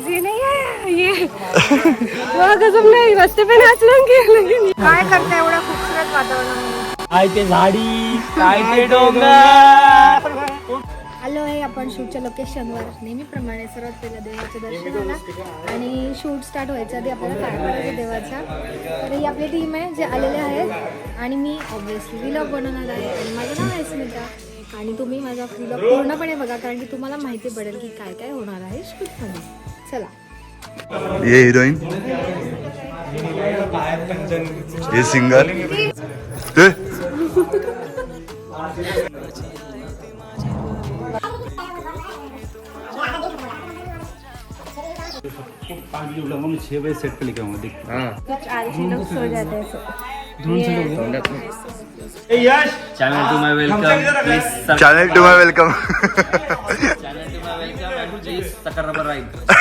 ये नहीं है ये वहाँ कसम नहीं रास्ते पे नाच लेंगे लेकिन काय करता एवढा खूबसूरत वातावरण काय ते झाडी काय ते डोंगर. आलो आहे आपण शूटच्या लोकेशनवर नेहमीप्रमाणे सर्वात पहिला देवाच्या दर्शनाला आणि शूट स्टार्ट व्हायच्या आधी आपल्याला काय करायचं देवाच्या. तर ही आपली टीम आहे जे आलेले आहेत आणि मी ऑब्व्हियसली व्लॉग बनवणार आहे आणि माझं नाव आहे स्मिता आणि तुम्ही माझा व्लॉग पूर्णपणे बघा कारण की तुम्हाला माहिती पडेल की काय काय होणार आहे शूटमध्ये. चला. ये हिरोइन ये सिंगर ते सेट पे लेके आऊंगा देख. कुछ आलसी लोग सो जाते हैं channel to my welcome please. Channel to my welcome. Channel to my welcome and please subscribe right.